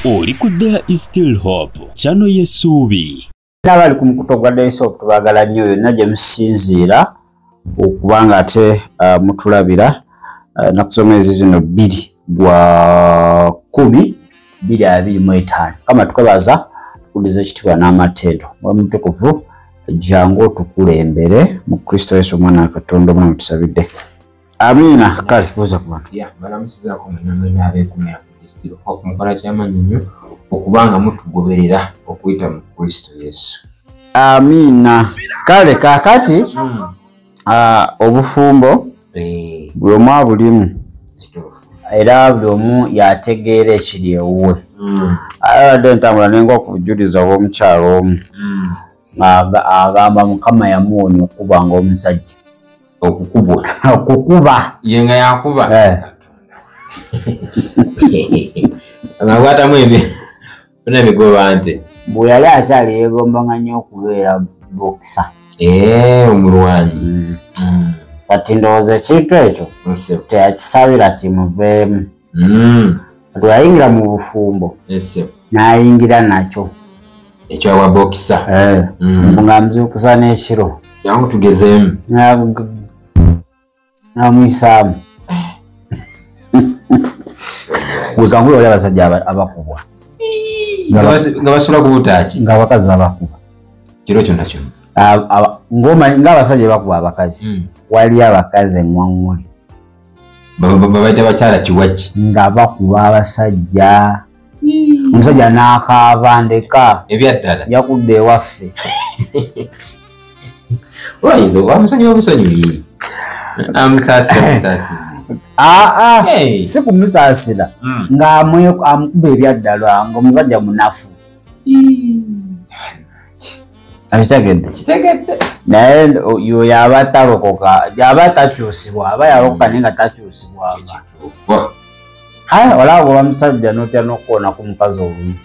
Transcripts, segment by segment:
Oli ku There is Still Hope channel y'essuubi. N'abali ku mukuto gwa There is Hope tubagala nnyo yonna gye musinziira okubanga ate mutulabira nakusoma ezi zino 2 gwa 10/25 kama tukabaza tukuliza ekitibwa n'amatendo omutukuvu jangu tukulembere mu Kristo Yesu mwana wa Katonda omwana tusabidde. Amina. Kale tubuuza ku bantu. Balamusiza ko namwe abeekumira ku Still Hope mukola kyamanyi nnyo okubanga mutugoberera okuyita mu Kristo Yesu. Amina. Kale kakati obufumbo buli omu abulimu era buli omu yategeera ekiri ewuwe. Ayadde ntambula nenga okujuliza obw'omukyalo omu agamba Mukama yamuwonya okubanga omusajja okukuba yenga yakuba ngabwatamu ebigoba nte bwe yali akyali yeegombanga nnyo okubeera bokisa omulwanyi kati ndowooza ekintu ekyo teyakisabira kimuveemu kati yayingira mu bufumbo n'ayingira nakyo ekyawa bokisa nga muzuukusa n'ekiro yangu tugezeemu n'amuyisaamu wekanguye oli abasajja abakubwa nga basula ku butaaki ng'abakazi babakuba kiro kyonna kyonna ng'abasajja bakuba abakazi wali abakazi eŋŋwaŋŋuli babaita bakyala kiwaki nga bakuba abasajja omusajja n'akaaba ndeka ebyaddala yakudde ewaffe oyinza omusonyi w'obusonyi amusaasira si kumusaasira ng'amukuba ebyaddala ng'omusajja munafu akitegedde naye yoyo aba talokoka aba takyusibwa aba yalokoka naye nga takyusibwanga olaba bwe bamusajja n'otya n'okuwona ku mukazi olumu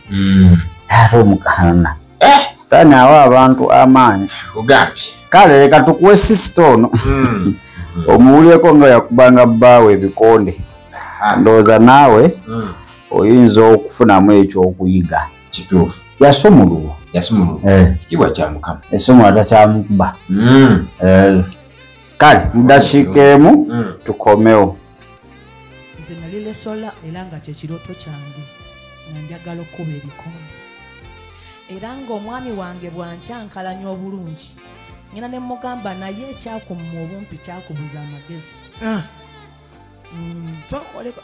ate omukaana sitaani awa abantu amaanyi kale leka tukuwe sisitono omuwulyeko nga yakubanga bbaawe ebikonde ndowooza naawe oyinza okufunamu ekyokuyiga yasumululwa ekitiibwa kya Mukama essomo atakyamukuba kale mudakiika emu tukomewo. Nze nali lesola era nga kyekirooto kyange nga njagala okkuba ebikonde era ng'omwami wange bwankyankalanya obulungi ngenda ne mugamba naye ekyakumma obumpi kyakubuza amagezi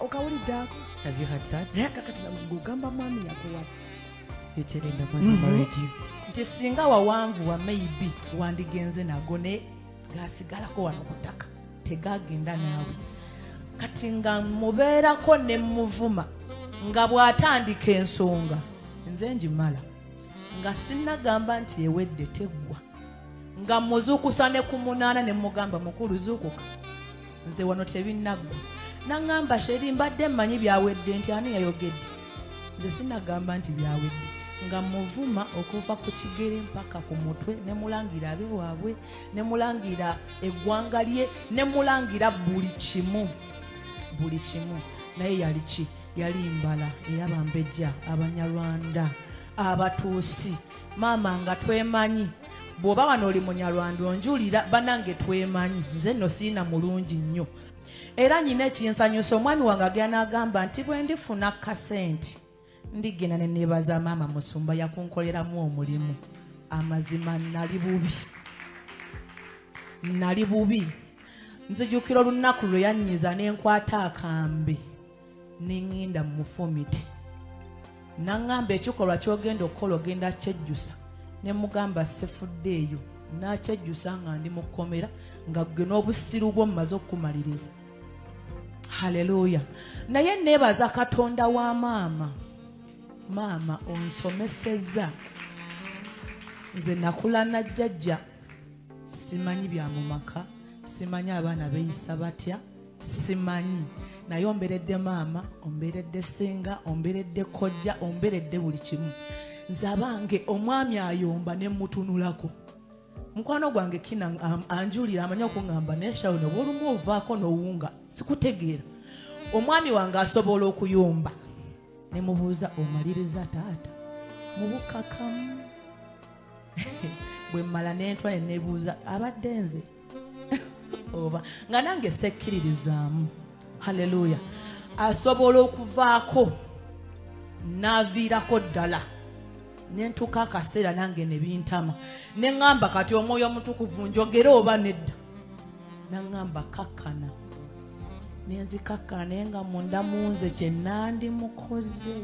okawuliddeako naye kakati ng'ogamba mwami yakuwafu eterenda radio nti singa wawanvu wa maybe wandigenze nago ne gasigalako wano ku ttaka tegagenda naawe kati nga mubeerako ne muvuma nga bw'atandika ensonga nze njimala nga sinnagamba nti ewedde teggwa nga muzuukusa ne ku 8 ne mugamba mukulu zuukuka nze wano tebinnaggwa naŋŋamba sheri mbadde mmanyi byawedde nti ani yayogedde nze sinnagamba nti byawedde nga muvuma okuva ku kigere mpaka ku mutwe ne mulangira abe waabwe ne mulangira eggwanga lye ne mulangira buli kimu naye yali ki yali mbala eyabambejja Abanyarwanda abatuusi maama nga twemanyi bw'oba wano oli Munyarwanda onjulira banange twemanyi nze nno siina mulungi nnyo era nyina ekinsanyusa omwami wange agenda n'agamba nti bwe ndifuna kasenti ndigenda ne neebaza maama Musumba yakunkoleramu omulimu amazima nali bubi nzijukira olunaku lwe yannyiza n'enkwata akambe n'eŋŋenda mu mufumiti naŋŋamba ekikolwa ky'ogenda okukola ogenda kyejjusa ne mugamba sefuddeeyo n'akyejjusa nga ndi mu kkomera nga gwe n'obusiru bwo mmaze okukumaliriza. Haleluya. Naye neebaza Katonda wa maama onsomesezza nze nakula na jjajja simanyi bya mu maka simanyi abaana beeyisa batya simanyi naye omberedde maama omberedde senga omberedde kojja omberedde buli kimu nze abange omwami ayomba ne mutunulako mukwano gwange kina anjulira amanyi okuŋŋamba neshawuno bw'olumu ovaako n'owunga sikutegeera omwami wange asobola okuyomba ne mubuuza omaliriza taata mu bukakamu bwe mmala n'entwa ne neebuuza abadde nze oba nga nange sekkiririzaamu. Haleluya. Asobola okuvaako n'aviirako ddala ne ntuuka akaseera nange ne bintama ne ŋŋamba kati Omwoyo Omutukuvu njogera oba nedda. Naŋŋamba kakkana. Ne nzikakkana naye nga munda mu nze kye nandimukoze.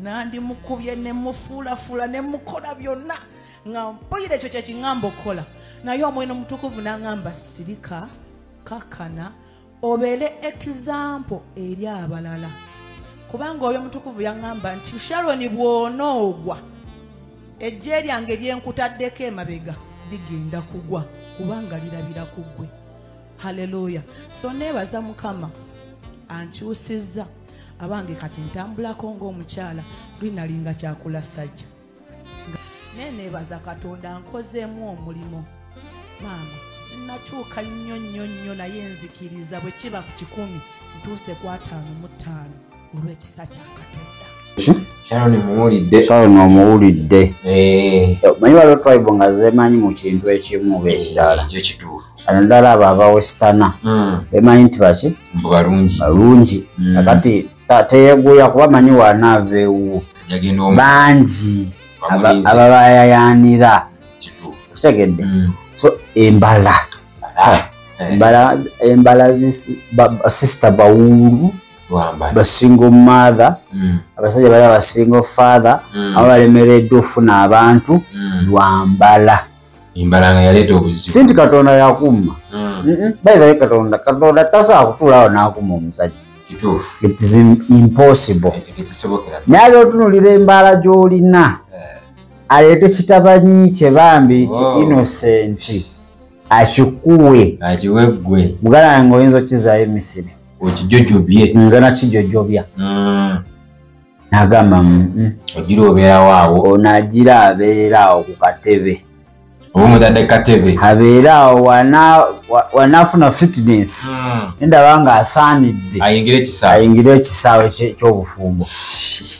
Nandimukubye ne mufuulafuula ne mukola byonna nga mpulira ekyo kye kiŋŋamba okukola. Naye Omwoyo Omutukuvu n'aŋŋamba sirika, kakkana, obeere example eri abalala. Kubanga Omwoyo Omutukuvu yaŋŋamba nti Sharoni bw'onoogwa eggye lyange lyenkutaddeko emabega ligenda kugwa kubanga lirabira ku ggwe. Haleluya. So neebaza Mukama ankyusizza abange kati ntambulako ng'omukyala linalinga kyakula sajja. Neebaza Katonda nkozeemu omulimo. Maama sinnakyuka nnyo naye nzikiriza bwe kiba ku 10 ntuuse ku 55 olw'ekisa kya Katonda. Shaloni omuwulidde. Manyi waliwo tribe nga zemanyi mu kintu ekimu beekirala. Ano ddala abo abawesitana bemanyi nti baki balungi. Kakati teyeeguya kuba manyi wanaava ewu bangi ababayayaanira. Kitegedde? So embala sister bawulu ba single mother abasajja bali aba single father abalemereddwa ofuna abantu lwambala. Embala nga yaleeta obuzibu. Sinti Katonda yakumma. Bayiza Katonda tasobola kutuulawo n'akuma omusajja. Kituufu. It is impossible. Tekisobokera. Naye otunulira embala gy'olina aleete kitabanyi kye bambi ki innocent akikuwe akiweggwe mugala nga oyinza okizaayo Misiri okijojjobye nga nakijojjobya n'agamba ogira obeerawo awo onagira abeera awo ku katebe oba omutadde katebe abeera awo wanaafuna fitness ndaba nga asaanidde ayingire ekisaawe ky'obufumbo.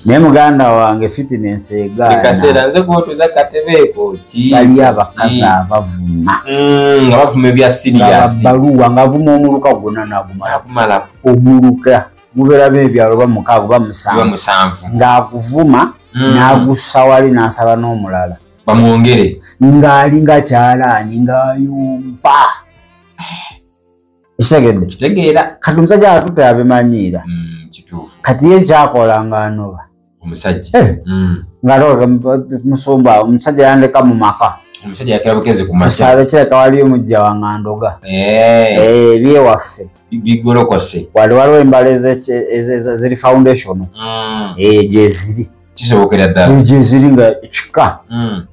Naye muganda wange fitness egaana nze kuotuza katebeeko bali abakazi abavuma nga bavuma ebya siriasi baluwa nga avuma omuluka gwonna n'agumala omuluka gubeera b'ebyalo bamukaaga oba musanvu ng'aguvuma n'agussa wali n'asaba n'omulala bamwongere ng'ali nga kyalaani ng'ayumpa. Kitegeera kati omusajja atutte abimanyiira kati ye kyakola ng'anoba omusajja musumba omusajja yandeka mu maka omusajja yakira bukezi ku masa tusabe kireka waliyo mujja wa Ngandoga ebyewaffe bigolokose waliwo embala ziri foundation gyeziri kisobokera ddala gyeziri nga kika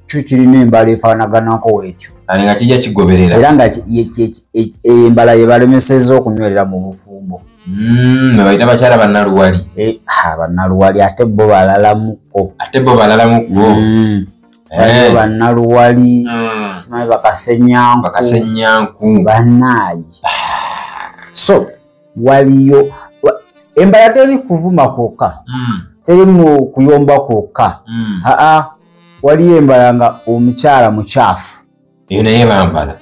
kyo kirina embala efaanaganako weetyo nga kijja kigoberera era nga embala ye balemesezza okunywerera mu bufumbo bayita bakyala bannaluwali bannaluwali ate bo balalamuko waliwo bannaluwali simanyi bakasenyanku bannaayi. So waliyo embala teri kuvuma kwokka teri mu kuyomba kwokka waliyo embala nga omukyala mukyafu eyo naye bambala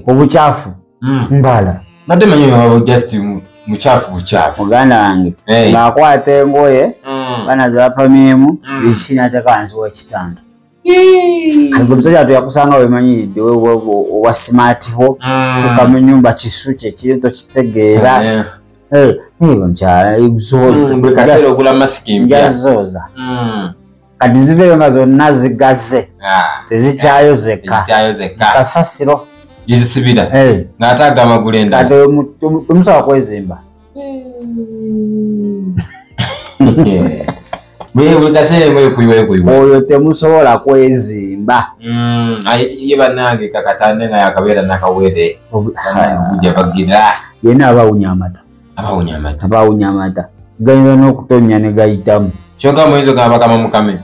obukyafu mbala nadde manyi waba just mukyafu muganda wange ng'akwata engoye banaze bapamyemu bishina tekansi w'ekitanda kati omusajja tuyakusanga wemanyiridde owa smartiho tuka mu nyumba kisu kyekiri tokitegeera mukyala njazooza kati ziveeyo nga zonna zigaze tezikyayozeka kasasiro gizisibira ng'ate agamagula endala kati temusobola kwezimba buli kaseera mwekuyiwa oyo temusobola kwezimba ye bannange kakatande nga yakabeera nakawere kujja bagira yenna abawunya amata gayinza n'okutonya ne gayitamu kyokka muyinza ogamba bakama mukame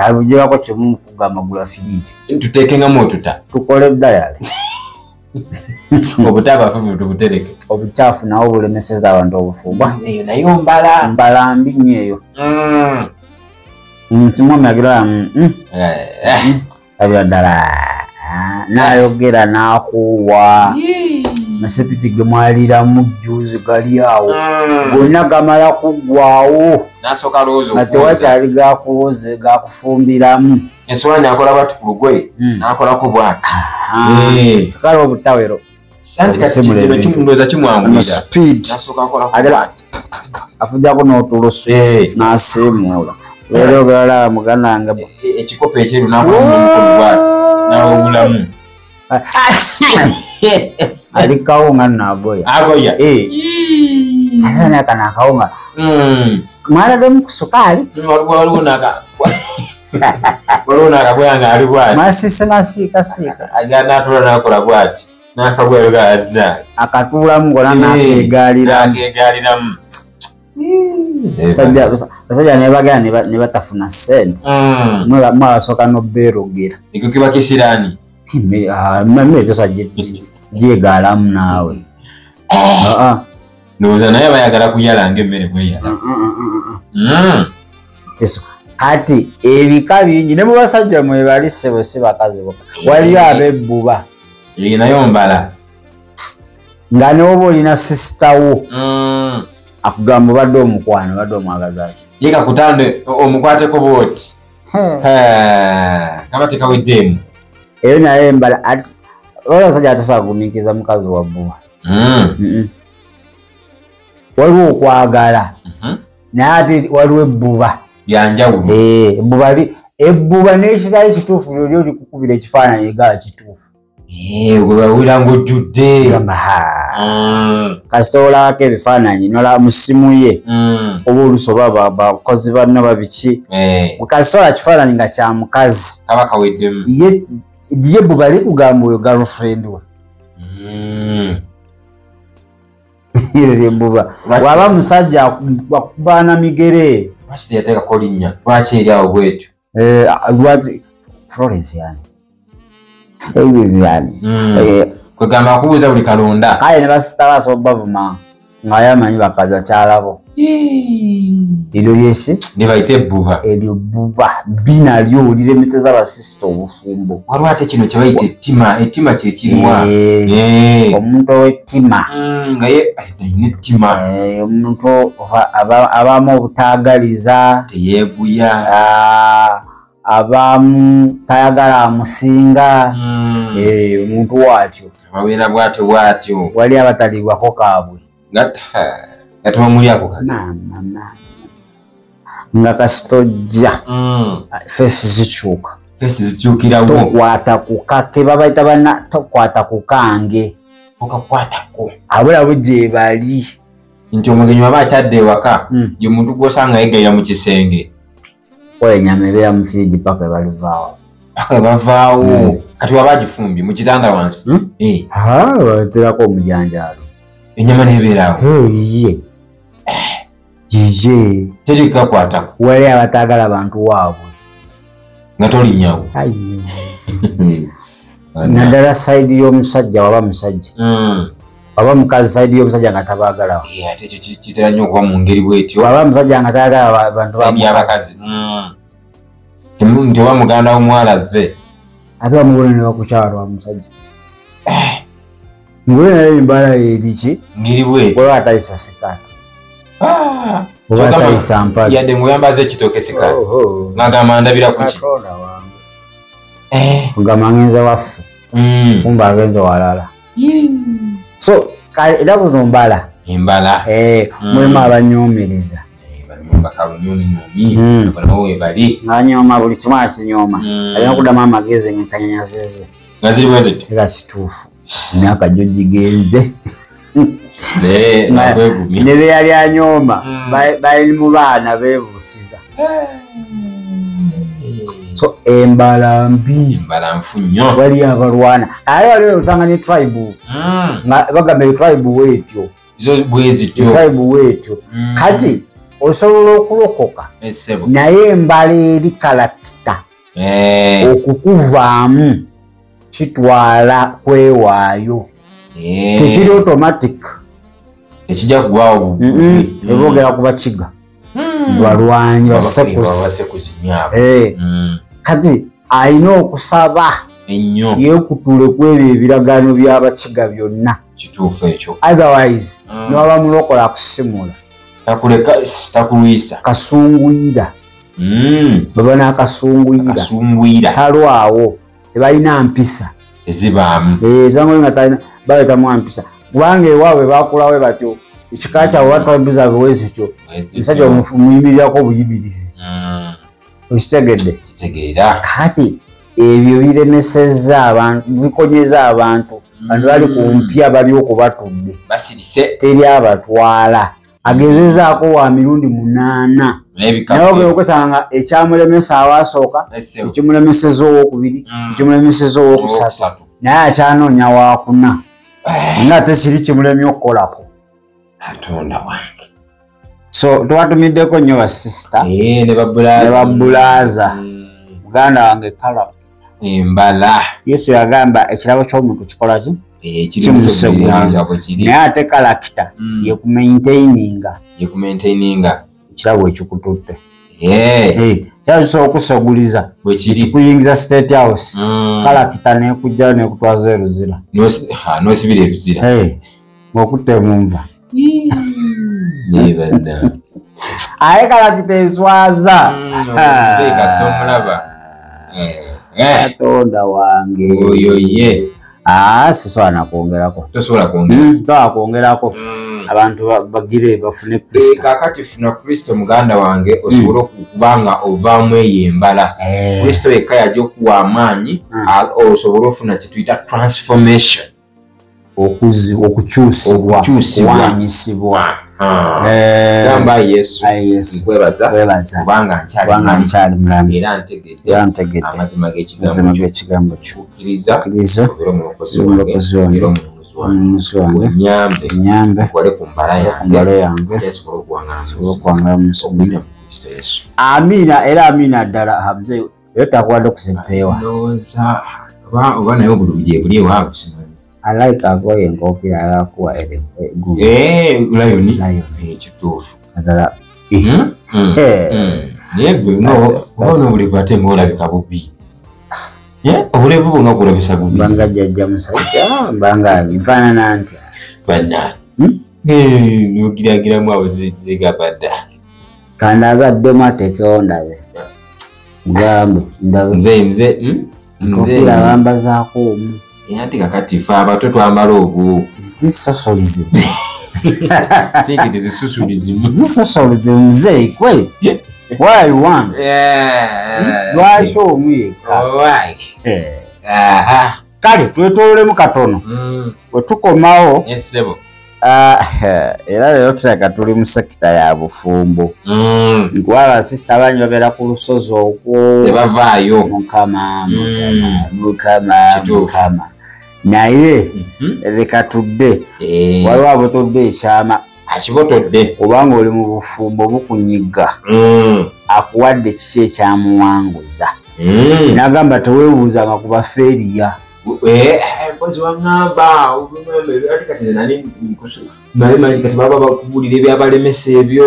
abugirako kimu kugamba gula firiji tuteekengamu otuta tukole ddayale Obutabafu butereke. Obuchafu nawo bulemeseza abantu obufumba. Eyo nayo mbala. Mbala mbi nnyo eyo. Tumwami agira abya ddala n'ayogera n'akuwa masepiti ge mwaliramu jjuuzi gali awo gonna gamala kuggwawo n'asooka lowooza nga tewakyali gakuwoze gakufumbiramu ensowaani akola bwati ku lugoye n'akolako bwati kale obutawero santi kati ndowooza kimwanguyira n'asooka akolako bwati afujjako n'otulusu n'asiimuula leero ogalala mugananga ekikopo ekyeru n'akola bwati n'awubulamu ali kawunga nagoya agoya alana kana kawunga mwana demu kusukali waliwo naka bwanga ali bwati masika agana atula n'akola bwati n'akagwero gaadina akatuulamu ngona n'akeegaliramu basajja nebagala ne batafuna ssente mwabasooka n'obbeerogera ekyo kiba kisiraani mmetosa gyegalamu naawe ndowooza naye bayagala kuyala ng'emmere bweyala kati ebika bingi ne mu basajja mwebalise bwe si bakazi boka waliyo abebbuba nayo mbala nga n'oba olina sisitawo akugamba obadde omukwano obadde omwagazaki ye kakutande omukwateko booti kaba tekaweddeemu eyo naye mbala ati abasajja atasobola kugumiikiriza mukazi wa bbuba waliwo okwagala naye ate waliwo ebbuba byanjawulo ebbuba n'ekitali kituufu lyoli olikukubira ekifaananyi egala kituufu wewawira ng'ojjudde kasita olabako ebifaananyi nola mu ssimu ye oba olusoba bakozi banno babiki kasita ola kifaananyi nga kya mukazi kaba kaweddemu ye bbuba likugamba oyo girlfriend we ebbuba waba musajja bakubaana migere lwaki yateekako linnya lwaki eri awo bwetyo lwaki Florence yani kwegamba akubuuza buli kalonda kale ne basita basobola bavuma ng'ayamanyi bakazi bakyalabo eryo lyeki ne bayita ebbuba eryo bbuba binalyo liremeseza basisita obufumbo waliwo ate kino kye bayita ettima kyekiriwa omuntu ow'ettima nga ye ayina ettima omuntu abamu obutaagaliza teyeeguya abamu tayagala amusinga omuntu waatyo ababeera bwatyo wali abatalibwako kaabwe nga tebamulyako nga kasitojja feesi zikyukirawo tokwata kukake babaita bana tokwata kukange okakwatako abulawo gyebali nti omugenyi waba akyadde ewaka ye muntu gwosanga yegaira mu kisenge enyama ebeera mu firiji paka ebalivaawo kati waba agifumbye mu kitanda wansi baterako omujanjaalo enyama nebeeraawo iye jije terikakwatako wali abataagala abantu waabwe nga tolinyawo naddala sayidi y'omusajja waba musajja waba mukazi sayidi y'omusajja nga tabaagalawo ate ekyo kitera nnyo okuba mu ngeri bwetyo waba musajja nga tayagala abantu bamubakazi nti oba muganda w'omuwala azze ate bamubona ne bakukyala lwa musajja ngule naye embala eriki ngeri bwe waba atayisa sikaati oba atayisa mpale yadde ng'oyambaza ekitooke sikaati ng'agamba ndabira ku ki ogamba ngenze waffe kumba agenze walala so era zino mbala mulimu abanyoomereza ng'anyooma buli kimu akinyooma alina okuddamu amagezi ngenkanyanyazize era kituufu emyaka gyo gigenze ne beyali anyooma bali mu baana beebuusiza so embala mbi wali abalwana ale waliwo osanga ne tribe nga bagamba tribe weetyo kati osobola okulokoka naye embala eri kalakita okukuvaamu kitwala kwewaayo tekiri automatic ekijja kuwaawo ebogera ku bakiga balwanyi basekuzi kati alina okusaba ennyo yeekutule ku ebyo ebiragaano by'abakiga byonna kituufu ekyo otherwise n'oba mulokola akusimula takulwisa kasunguyira baba n'akasunguyira talwawo tebalina mpisa ezibaamu zangoye nga talina baletamu mpisa kubanga ewaabwe bakulawe batyo ekika kyabwe batwabiza bwezi kyo omusajja omuyimirirako obuyimirizi okitegedde kati ebyo biremesezza abantu bikonyeza abantu bantu bali ku mpya bali okubatudde teri abatwala agezezaako wa mirundi 8 naye ogenda okusanga ekyamulemesa awaasooka ekimulemeseza owokubiri ekimulemeseza owokusatu naye akyanoonya wakuna nga ate kiri kimulemye okukolako Katonda wange so twatumiddeko nnyo basista ne babulaaza muganda wange kala embala Yesu yagamba ekirabo ky'omuntu kikola ki kimuseguliza naye ate kalakita yekumaintaininga ekirabo ekikututte kyalo kisobola okuseguliza kikuyingiza state house kalakita nekujja nekutwaza eruzira nosibira ebizira okutte munva aye kalakita eswaza Katonda wange oyo ye sisobola nakwongerako tosobola kwongerako abantu bagire bafune Kristo kakati funa Kristo muganda wange osobola okubanga ovaamu eyo embala Kristo yekka yajja okuwa amaanyi osobola ofuna kituyita transformation okukyusibwa kuwanyisibwa gamba Yesu nkwebaza kubanga nkyali mulamu era ntegedde amazima g'ekigambo kyo kkiriza omulokozi wange omununuzi wange nyambe okole ku mbala yange sobola okuwangala mu musomo amiina era amiina ddala mzee era takuwadde kusempeewa oba naye obulubije buli ewaabwe like agoye enkofira alakuwa layoni ekituufu agala naye gwe obona obulevu ate ngaolabika bubi obulevu bwonna okulabisa bubi mbanga jjajja musajja mbanga nfaanana ntya banna nogiragiramu abo zigabadda kandabaddemu ateekewo ndabe gambe ndabe nze enkofira bambazaako omu ate kakati fe abato twambala obwo zisusulizimu mzee kweli why one lwaki omu yekka kale twetoolemu katono wetukomawo era leero tulaga tuli mu sekita ya bufumbo kuba abasista bangi babeera ku lusozi okwo tebavaayo mukama naye leka tudde waliwo abotodde ekyama akibotodde obanga oli mu bufumbo bukunyiga akuwadde kiki ekyamuwanguza nagamba teweebuuzanga ku bafeeriya mpozi waŋŋamba ati kati nani kati baba bakubulira ebyabalemesa ebyo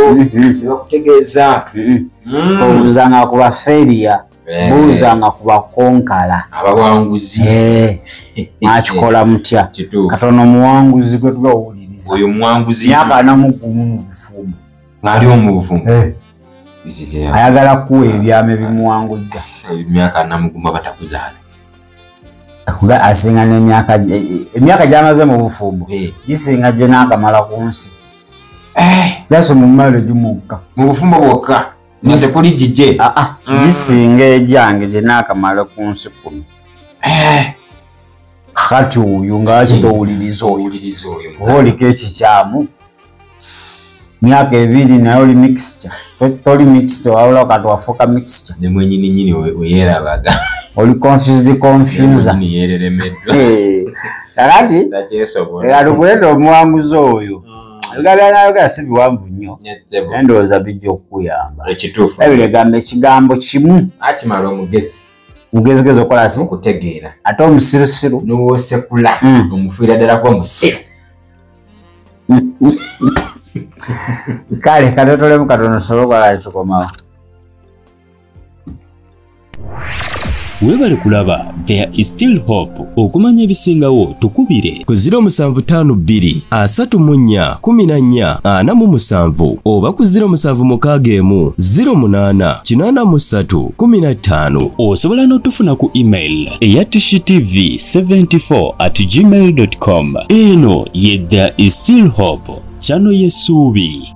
nebakutegeeza tobuuzanga ku bafeeriya buuzanga ku bakonkala abawanguzi mwakikola mutya katono omuwanguzi gwe tugawuliriza oyo muwanguzi myaka 4 mu bufumbo ng'ali omu bufumbo ayagala kuwa ebyama ebimuwanguza emyaka 4 batakuzaala asinga emyaka gyamaze mu bufumbo gisinga gye n'akamala ku nsi yaso mu mmalo gimukka mu bufumbo bwokka nze kuli gije gisinga egyange gye n'akamala ku nsi kuno kati oyo nga kitowuliriza oyo oba oliko ekikyamu myaka 2 naye oli mixture toli mixture wawulawo kati wafuuka mixture ne mwenyininyini weyeerabaga oli confuser kakati atukuleta omuwanguzi oyo ebigambo si biwanvu nnyo naye ndowooza bijja okukuyamba ebiregamba ekigambo kimu akimala omugezi mugezigezi okola ki okutegeera ate omusirusiru n'osekula omufiira ddala kwa musiru kale katotolemu katono sobola okola kikomawo. Webale kulaba There is Still Hope. Okumanya ebisingawo tukubire ku 0752 34 14 47 oba ku 0761 08 83 15. osobola n'otufuna ku email eya tishitv74@gmail.com. eno ye There is Still Hope, channel y'essuubi.